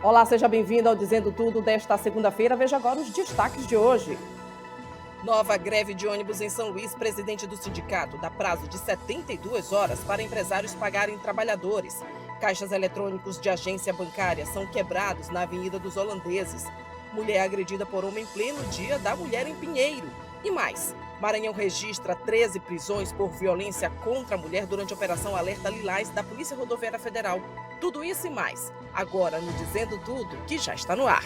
Olá, seja bem-vindo ao Dizendo Tudo desta segunda-feira. Veja agora os destaques de hoje. Nova greve de ônibus em São Luís. Presidente do sindicato dá prazo de 72 horas para empresários pagarem trabalhadores. Caixas eletrônicos de agência bancária são quebrados na Avenida dos Holandeses. Mulher agredida por homem em pleno Dia da Mulher em Pinheiro. E mais, Maranhão registra 13 prisões por violência contra a mulher durante a Operação Alerta Lilás da Polícia Rodoviária Federal. Tudo isso e mais, agora no Dizendo Tudo, que já está no ar.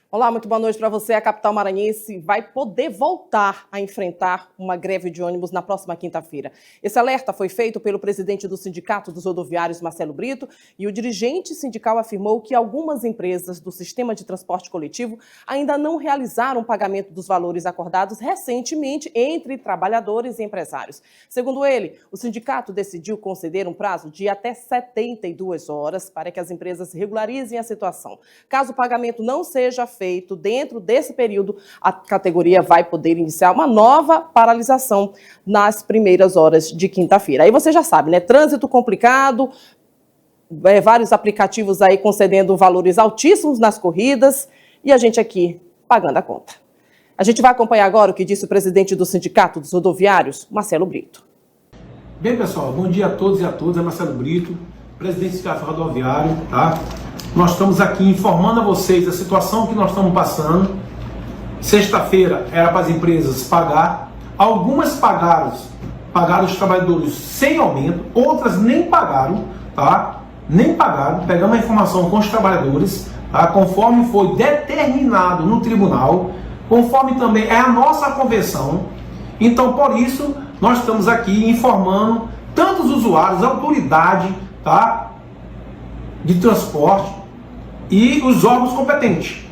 Olá, muito boa noite para você. A capital maranhense vai poder voltar a enfrentar uma greve de ônibus na próxima quinta-feira. Esse alerta foi feito pelo presidente do Sindicato dos Rodoviários, Marcelo Brito, e o dirigente sindical afirmou que algumas empresas do sistema de transporte coletivo ainda não realizaram o pagamento dos valores acordados recentemente entre trabalhadores e empresários. Segundo ele, o sindicato decidiu conceder um prazo de até 72 horas para que as empresas regularizem a situação. Caso o pagamento não seja feito dentro desse período, a categoria vai poder iniciar uma nova paralisação nas primeiras horas de quinta-feira. Aí você já sabe, né? Trânsito complicado, vários aplicativos aí concedendo valores altíssimos nas corridas e a gente aqui pagando a conta. A gente vai acompanhar agora o que disse o presidente do Sindicato dos Rodoviários, Marcelo Brito. Bem, pessoal, bom dia a todos e a todas. É Marcelo Brito, presidente do Sindicato Rodoviário, tá? Nós estamos aqui informando a vocês da situação que nós estamos passando. Sexta-feira era para as empresas pagar. Algumas pagaram os trabalhadores sem aumento, outras nem pagaram, tá? Nem pagaram. Pegamos a informação com os trabalhadores, tá? Conforme foi determinado no tribunal, conforme também é a nossa convenção. Então, por isso, nós estamos aqui informando tanto os usuários, a autoridade, tá? De transporte e os órgãos competentes.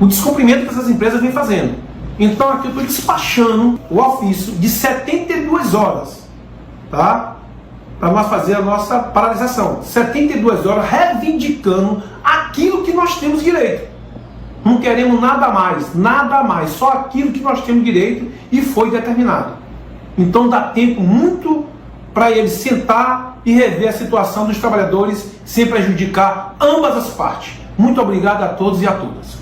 O descumprimento que essas empresas vêm fazendo. Então aqui eu estou despachando o ofício de 72 horas, tá? Para nós fazer a nossa paralisação. 72 horas reivindicando aquilo que nós temos direito. Não queremos nada mais, só aquilo que nós temos direito e foi determinado. Então dá tempo muito para eles sentar e rever a situação dos trabalhadores sem prejudicar ambas as partes. Muito obrigado a todos e a todas.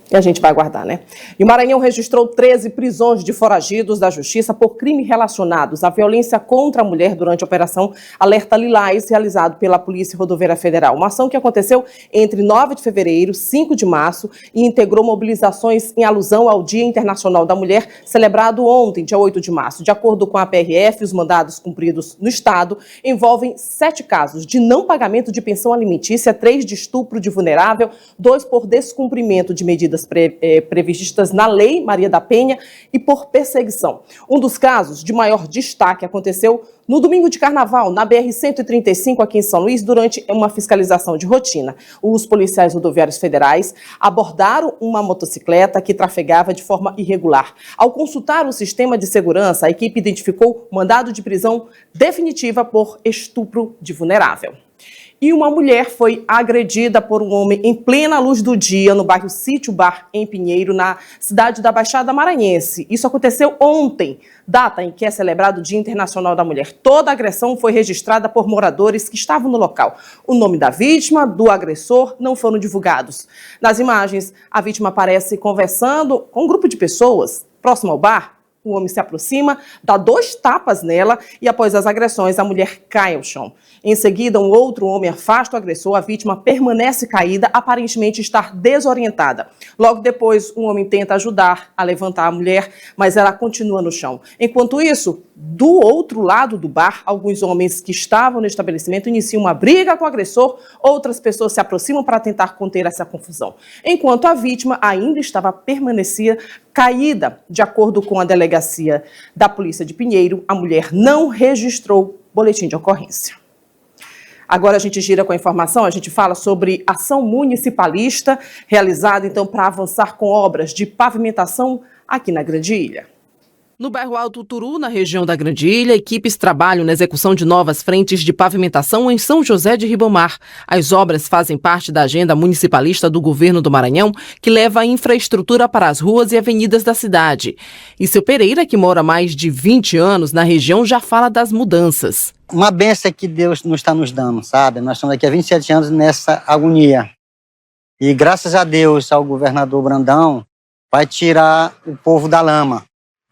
E a gente vai aguardar, né? E o Maranhão registrou 13 prisões de foragidos da Justiça por crimes relacionados à violência contra a mulher durante a Operação Alerta Lilás, realizado pela Polícia Rodoviária Federal. Uma ação que aconteceu entre 9 de fevereiro e 5 de março e integrou mobilizações em alusão ao Dia Internacional da Mulher, celebrado ontem, dia 8 de março. De acordo com a PRF, os mandados cumpridos no Estado envolvem 7 casos de não pagamento de pensão alimentícia, 3 de estupro de vulnerável, 2 por descumprimento de medidas previstas na Lei Maria da Penha e por perseguição. Um dos casos de maior destaque aconteceu no domingo de carnaval, na BR-135 aqui em São Luís, durante uma fiscalização de rotina. Os policiais rodoviários federais abordaram uma motocicleta que trafegava de forma irregular. Ao consultar o sistema de segurança, a equipe identificou mandado de prisão definitiva por estupro de vulnerável. E uma mulher foi agredida por um homem em plena luz do dia no bairro Sítio Bar, em Pinheiro, na cidade da Baixada Maranhense. Isso aconteceu ontem, data em que é celebrado o Dia Internacional da Mulher. Toda a agressão foi registrada por moradores que estavam no local. O nome da vítima, do agressor, não foram divulgados. Nas imagens, a vítima aparece conversando com um grupo de pessoas próximo ao bar. O homem se aproxima, dá 2 tapas nela e, após as agressões, a mulher cai ao chão. Em seguida, um outro homem afasta o agressor, a vítima permanece caída, aparentemente estar desorientada. Logo depois, um homem tenta ajudar a levantar a mulher, mas ela continua no chão. Enquanto isso, do outro lado do bar, alguns homens que estavam no estabelecimento iniciam uma briga com o agressor, outras pessoas se aproximam para tentar conter essa confusão. Enquanto a vítima ainda permanecia caída. De acordo com a delegacia da Polícia de Pinheiro, a mulher não registrou boletim de ocorrência. Agora a gente gira com a informação, a gente fala sobre ação municipalista realizada então para avançar com obras de pavimentação aqui na Grande Ilha. No bairro Alto Turu, na região da Grande Ilha, equipes trabalham na execução de novas frentes de pavimentação em São José de Ribamar. As obras fazem parte da agenda municipalista do governo do Maranhão, que leva a infraestrutura para as ruas e avenidas da cidade. E seu Pereira, que mora há mais de 20 anos na região, já fala das mudanças. Uma bênção que Deus nos está nos dando, sabe? Nós estamos aqui há 27 anos nessa agonia. E graças a Deus, ao governador Brandão, vai tirar o povo da lama.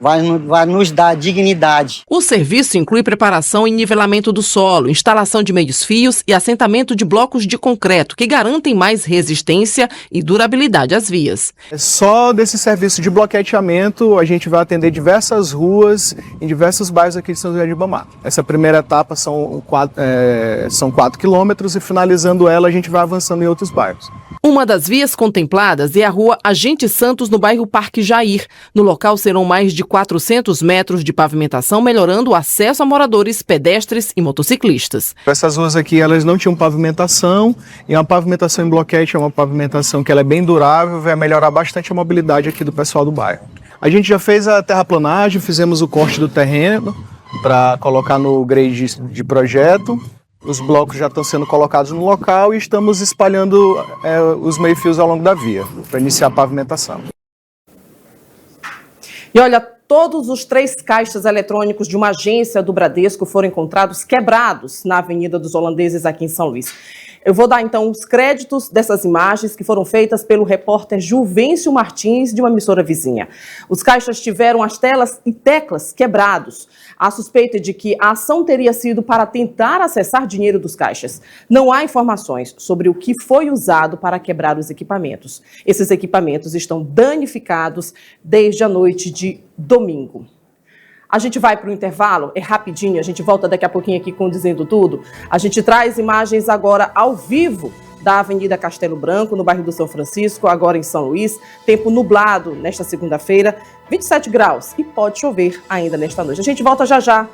Vai nos dar dignidade. O serviço inclui preparação e nivelamento do solo, instalação de meios-fios e assentamento de blocos de concreto que garantem mais resistência e durabilidade às vias. Só desse serviço de bloqueteamento a gente vai atender diversas ruas em diversos bairros aqui de São José de Ribamar. Essa primeira etapa são 4 quilômetros e finalizando ela a gente vai avançando em outros bairros. Uma das vias contempladas é a rua Agente Santos, no bairro Parque Jair. No local serão mais de 400 metros de pavimentação, melhorando o acesso a moradores, pedestres e motociclistas. Essas ruas aqui elas não tinham pavimentação, e uma pavimentação em bloquete é uma pavimentação que ela é bem durável, vai melhorar bastante a mobilidade aqui do pessoal do bairro. A gente já fez a terraplanagem, fizemos o corte do terreno para colocar no grade de projeto. Os blocos já estão sendo colocados no local e estamos espalhando os meio-fios ao longo da via para iniciar a pavimentação. E olha, todos os 3 caixas eletrônicos de uma agência do Bradesco foram encontrados quebrados na Avenida dos Holandeses, aqui em São Luís. Eu vou dar, então, os créditos dessas imagens que foram feitas pelo repórter Juvencio Martins, de uma emissora vizinha. Os caixas tiveram as telas e teclas quebrados. Há suspeita de que a ação teria sido para tentar acessar dinheiro dos caixas. Não há informações sobre o que foi usado para quebrar os equipamentos. Esses equipamentos estão danificados desde a noite de domingo. A gente vai para o intervalo, é rapidinho, a gente volta daqui a pouquinho aqui com Dizendo Tudo. A gente traz imagens agora ao vivo da Avenida Castelo Branco, no bairro do São Francisco, agora em São Luís. Tempo nublado nesta segunda-feira, 27 graus e pode chover ainda nesta noite. A gente volta já já.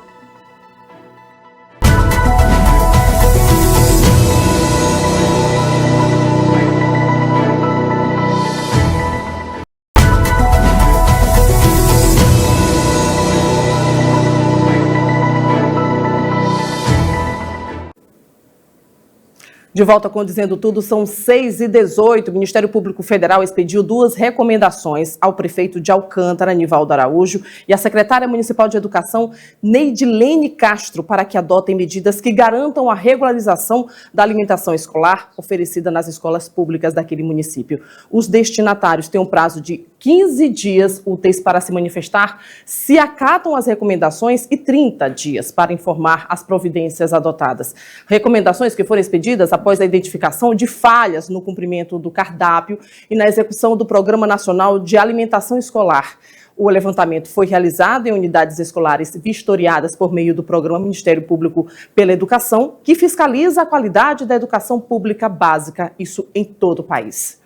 De volta com Dizendo Tudo, são 6h18. O Ministério Público Federal expediu 2 recomendações ao prefeito de Alcântara, Nivaldo Araújo, e à secretária municipal de Educação, Neidilene Castro, para que adotem medidas que garantam a regularização da alimentação escolar oferecida nas escolas públicas daquele município. Os destinatários têm um prazo de 15 dias úteis para se manifestar se acatam as recomendações e 30 dias para informar as providências adotadas. Recomendações que foram expedidas após a identificação de falhas no cumprimento do cardápio e na execução do Programa Nacional de Alimentação Escolar. O levantamento foi realizado em unidades escolares vistoriadas por meio do Programa Ministério Público pela Educação, que fiscaliza a qualidade da educação pública básica, isso em todo o país.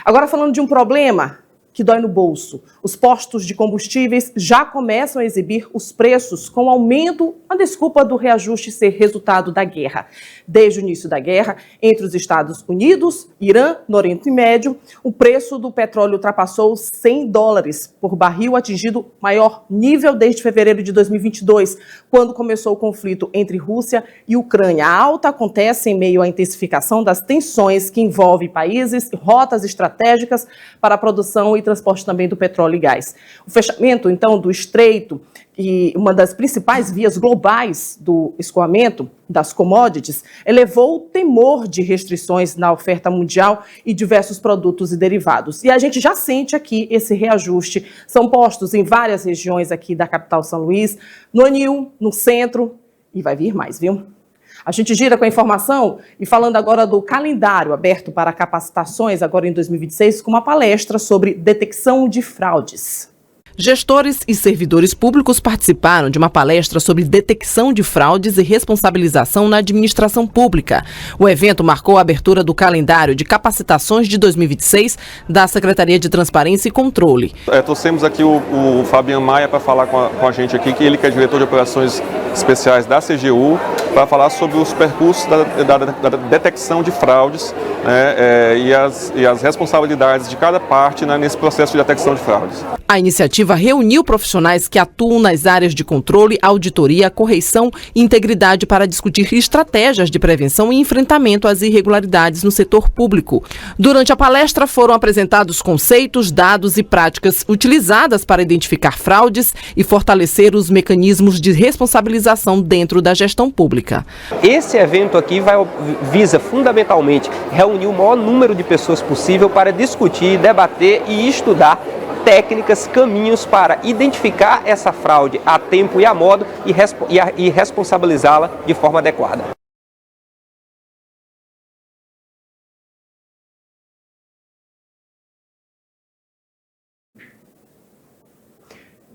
Agora, falando de um problema que dói no bolso. Os postos de combustíveis já começam a exibir os preços com aumento, a desculpa do reajuste ser resultado da guerra. Desde o início da guerra, entre os Estados Unidos, Irã, no Oriente Médio, o preço do petróleo ultrapassou $100 por barril, atingindo o maior nível desde fevereiro de 2022, quando começou o conflito entre Rússia e Ucrânia. A alta acontece em meio à intensificação das tensões que envolvem países e rotas estratégicas para a produção e transporte também do petróleo e gás. O fechamento, então, do estreito e uma das principais vias globais do escoamento das commodities elevou o temor de restrições na oferta mundial e diversos produtos e derivados. E a gente já sente aqui esse reajuste. São postos em várias regiões aqui da capital São Luís, no Anil, no centro, e vai vir mais, viu? A gente gira com a informação e falando agora do calendário aberto para capacitações agora em 2026 com uma palestra sobre detecção de fraudes. Gestores e servidores públicos participaram de uma palestra sobre detecção de fraudes e responsabilização na administração pública. O evento marcou a abertura do calendário de capacitações de 2026 da Secretaria de Transparência e Controle. Trouxemos aqui o Fabiano Maia para falar com a gente aqui, que ele que é diretor de operações especiais da CGU, para falar sobre os percursos da detecção de fraudes, né, e as responsabilidades de cada parte, né, nesse processo de detecção de fraudes. A iniciativa reuniu profissionais que atuam nas áreas de controle, auditoria, correição e integridade para discutir estratégias de prevenção e enfrentamento às irregularidades no setor público. Durante a palestra foram apresentados conceitos, dados e práticas utilizadas para identificar fraudes e fortalecer os mecanismos de responsabilização dentro da gestão pública. Esse evento aqui visa fundamentalmente reunir o maior número de pessoas possível para discutir, debater e estudar técnicas, caminhos para identificar essa fraude a tempo e a modo e responsabilizá-la de forma adequada.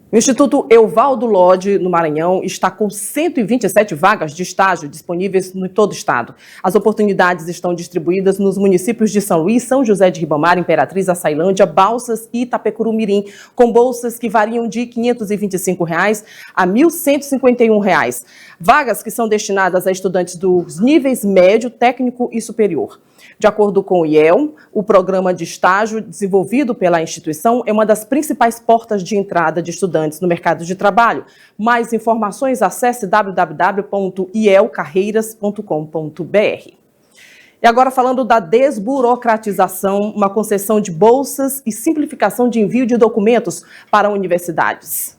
O Instituto Evaldo Lodge, no Maranhão, está com 127 vagas de estágio disponíveis em todo o estado. As oportunidades estão distribuídas nos municípios de São Luís, São José de Ribamar, Imperatriz, Açailândia, Balsas e Itapecuru-Mirim, com bolsas que variam de R$ 525 a R$ 1.151. Vagas que são destinadas a estudantes dos níveis médio, técnico e superior. De acordo com o IEL, o programa de estágio desenvolvido pela instituição é uma das principais portas de entrada de estudantes no mercado de trabalho. Mais informações, acesse www.ielcarreiras.com.br. E agora falando da desburocratização, uma concessão de bolsas e simplificação de envio de documentos para universidades.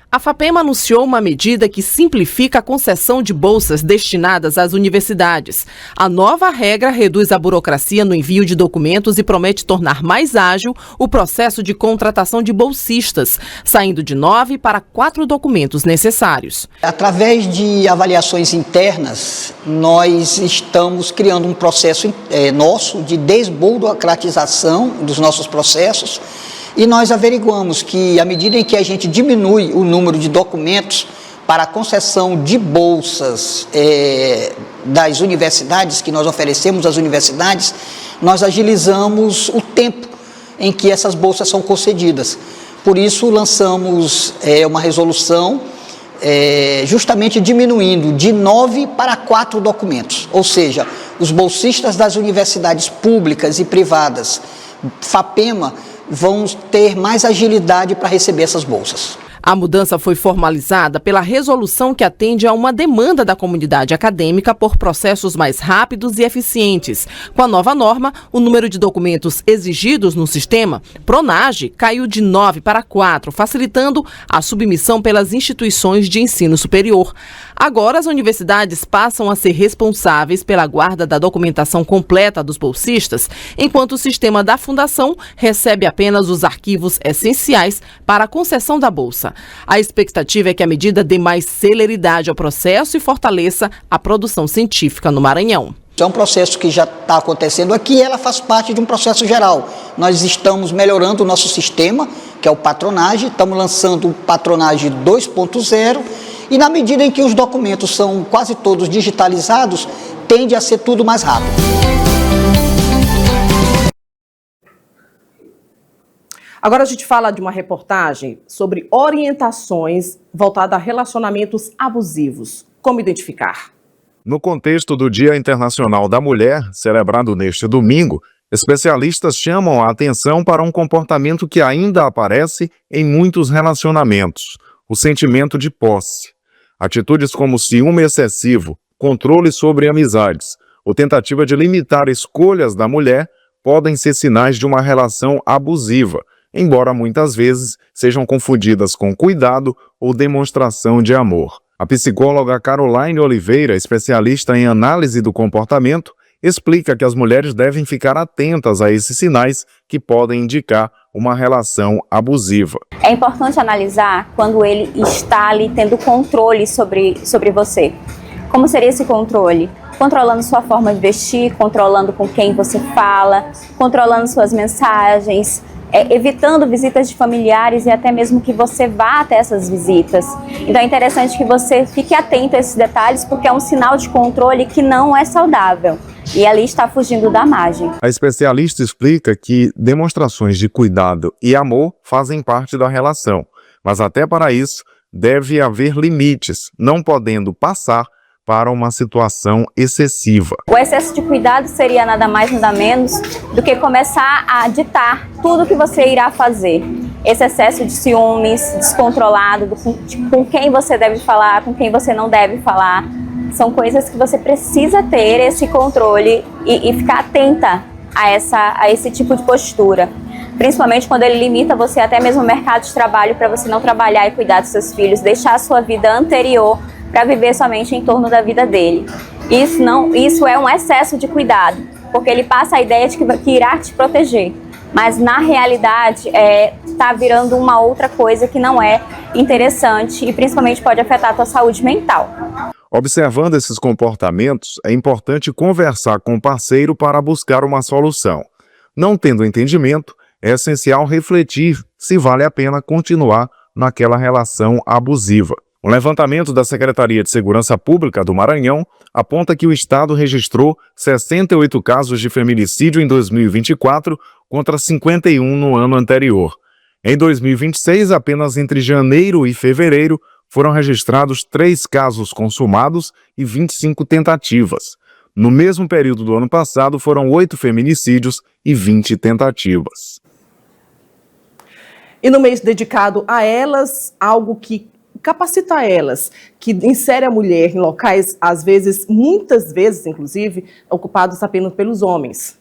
A FAPEMA anunciou uma medida que simplifica a concessão de bolsas destinadas às universidades. A nova regra reduz a burocracia no envio de documentos e promete tornar mais ágil o processo de contratação de bolsistas, saindo de 9 para 4 documentos necessários. Através de avaliações internas, nós estamos criando um processo nosso de desburocratização dos nossos processos. E nós averiguamos que, à medida em que a gente diminui o número de documentos para a concessão de bolsas das universidades, que nós oferecemos às universidades, nós agilizamos o tempo em que essas bolsas são concedidas. Por isso, lançamos uma resolução justamente diminuindo de 9 para 4 documentos. Ou seja, os bolsistas das universidades públicas e privadas, FAPEMA, vão ter mais agilidade para receber essas bolsas. A mudança foi formalizada pela resolução que atende a uma demanda da comunidade acadêmica por processos mais rápidos e eficientes. Com a nova norma, o número de documentos exigidos no sistema PRONAGE caiu de 9 para 4, facilitando a submissão pelas instituições de ensino superior. Agora, as universidades passam a ser responsáveis pela guarda da documentação completa dos bolsistas, enquanto o sistema da Fundação recebe apenas os arquivos essenciais para a concessão da bolsa. A expectativa é que a medida dê mais celeridade ao processo e fortaleça a produção científica no Maranhão. É um processo que já está acontecendo aqui, ela faz parte de um processo geral. Nós estamos melhorando o nosso sistema, que é o Patronage, estamos lançando o Patronage 2.0 e na medida em que os documentos são quase todos digitalizados, tende a ser tudo mais rápido. Agora a gente fala de uma reportagem sobre orientações voltadas a relacionamentos abusivos. Como identificar? No contexto do Dia Internacional da Mulher, celebrado neste domingo, especialistas chamam a atenção para um comportamento que ainda aparece em muitos relacionamentos: o sentimento de posse. Atitudes como ciúme excessivo, controle sobre amizades ou tentativa de limitar escolhas da mulher podem ser sinais de uma relação abusiva, embora muitas vezes sejam confundidas com cuidado ou demonstração de amor. A psicóloga Caroline Oliveira, especialista em análise do comportamento, explica que as mulheres devem ficar atentas a esses sinais que podem indicar uma relação abusiva. É importante analisar quando ele está ali tendo controle sobre você. Como seria esse controle? Controlando sua forma de vestir, controlando com quem você fala, controlando suas mensagens, evitando visitas de familiares e até mesmo que você vá até essas visitas. Então é interessante que você fique atento a esses detalhes, porque é um sinal de controle que não é saudável e ali está fugindo da margem. A especialista explica que demonstrações de cuidado e amor fazem parte da relação, mas até para isso deve haver limites, não podendo passar para uma situação excessiva. O excesso de cuidado seria nada mais nada menos do que começar a ditar tudo que você irá fazer. esse excesso de ciúmes descontrolado, com quem você deve falar, com quem você não deve falar. São coisas que você precisa ter esse controle e ficar atenta a esse tipo de postura. Principalmente quando ele limita você até mesmo no mercado de trabalho para você não trabalhar e cuidar dos seus filhos, deixar a sua vida anterior para viver somente em torno da vida dele. Isso é um excesso de cuidado, porque ele passa a ideia de que irá te proteger, mas na realidade está virando uma outra coisa que não é interessante e principalmente pode afetar a tua saúde mental. Observando esses comportamentos, é importante conversar com o parceiro para buscar uma solução. Não tendo entendimento, é essencial refletir se vale a pena continuar naquela relação abusiva. Um levantamento da Secretaria de Segurança Pública do Maranhão aponta que o estado registrou 68 casos de feminicídio em 2024 contra 51 no ano anterior. Em 2026, apenas entre janeiro e fevereiro, foram registrados 3 casos consumados e 25 tentativas. No mesmo período do ano passado, foram 8 feminicídios e 20 tentativas. E no mês dedicado a elas, algo que capacita elas, que insere a mulher em locais, às vezes, muitas vezes, inclusive, ocupados apenas pelos homens.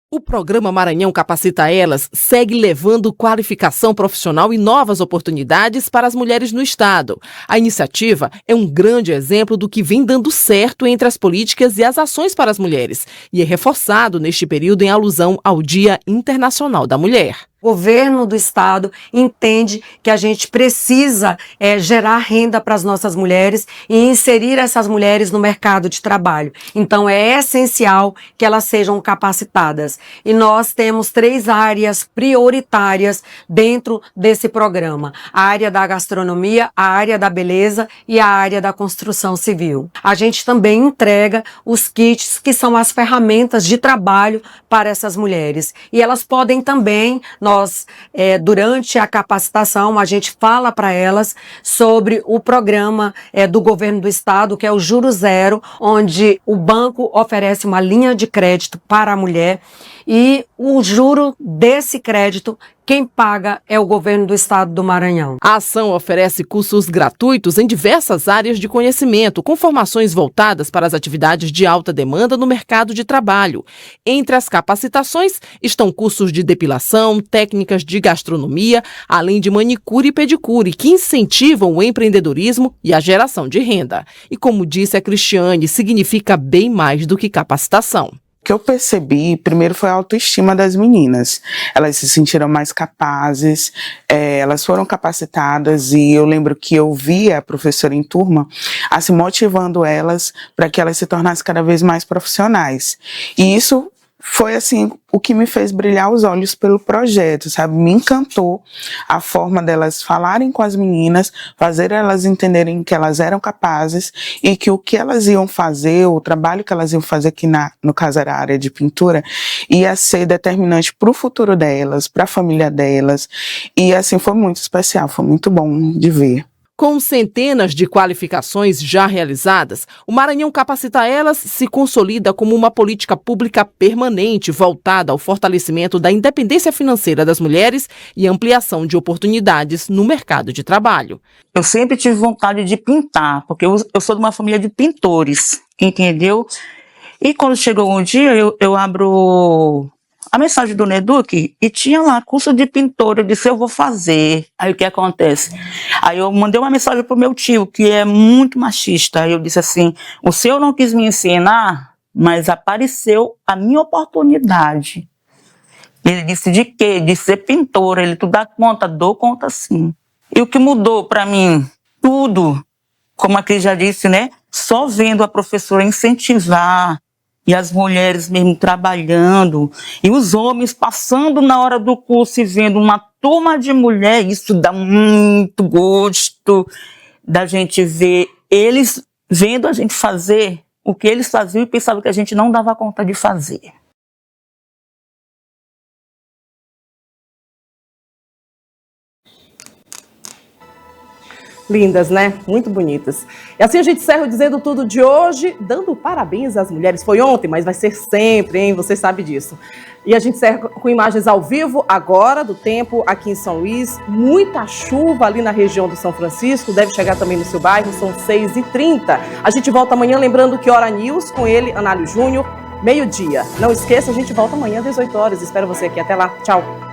O programa Maranhão Capacita Elas segue levando qualificação profissional e novas oportunidades para as mulheres no estado. A iniciativa é um grande exemplo do que vem dando certo entre as políticas e as ações para as mulheres e é reforçado neste período em alusão ao Dia Internacional da Mulher. O governo do estado entende que a gente precisa gerar renda para as nossas mulheres e inserir essas mulheres no mercado de trabalho. Então é essencial que elas sejam capacitadas. E nós temos 3 áreas prioritárias dentro desse programa: a área da gastronomia, a área da beleza e a área da construção civil. A gente também entrega os kits, que são as ferramentas de trabalho para essas mulheres. E elas podem também, durante a capacitação, a gente fala para elas sobre o programa do governo do estado, que é o Juro Zero, onde o banco oferece uma linha de crédito para a mulher e o juro desse crédito, quem paga é o governo do estado do Maranhão. A ação oferece cursos gratuitos em diversas áreas de conhecimento, com formações voltadas para as atividades de alta demanda no mercado de trabalho. Entre as capacitações estão cursos de depilação, técnicas de gastronomia, além de manicure e pedicure, que incentivam o empreendedorismo e a geração de renda. E como disse a Cristiane, significa bem mais do que capacitação. O que eu percebi, primeiro, foi a autoestima das meninas. Elas se sentiram mais capazes, elas foram capacitadas e eu lembro que eu via a professora em turma assim, motivando elas para que elas se tornassem cada vez mais profissionais. E isso foi assim o que me fez brilhar os olhos pelo projeto, sabe? Me encantou a forma delas falarem com as meninas, fazer elas entenderem que elas eram capazes e que o que elas iam fazer, o trabalho que elas iam fazer, que no caso era a área de pintura, ia ser determinante para o futuro delas, para a família delas. E assim foi muito especial, foi muito bom de ver. Com centenas de qualificações já realizadas, o Maranhão Capacita Elas se consolida como uma política pública permanente voltada ao fortalecimento da independência financeira das mulheres e ampliação de oportunidades no mercado de trabalho. Eu sempre tive vontade de pintar, porque eu sou de uma família de pintores, entendeu? E quando chegou um dia, eu abro a mensagem do Neduc e tinha lá curso de pintora. Eu disse, eu vou fazer. Aí o que acontece? Aí eu mandei uma mensagem pro meu tio, que é muito machista. Aí eu disse assim, o senhor não quis me ensinar, mas apareceu a minha oportunidade. Ele disse, de quê? De ser pintora. Ele, tu dá conta? Dou conta sim. E o que mudou para mim? Tudo. Como a Cris já disse, né? Só vendo a professora incentivar, e as mulheres mesmo trabalhando, e os homens passando na hora do curso e vendo uma turma de mulher, isso dá muito gosto da gente ver eles vendo a gente fazer o que eles faziam e pensavam que a gente não dava conta de fazer. Lindas, né? Muito bonitas. E assim a gente encerra o Dizendo Tudo de hoje, dando parabéns às mulheres. Foi ontem, mas vai ser sempre, hein? Você sabe disso. E a gente encerra com imagens ao vivo agora, do tempo aqui em São Luís. Muita chuva ali na região do São Francisco, deve chegar também no seu bairro, são 6h30. A gente volta amanhã, lembrando que Hora News, com ele, Análio Júnior, meio-dia. Não esqueça, a gente volta amanhã às 18 horas. Espero você aqui. Até lá. Tchau.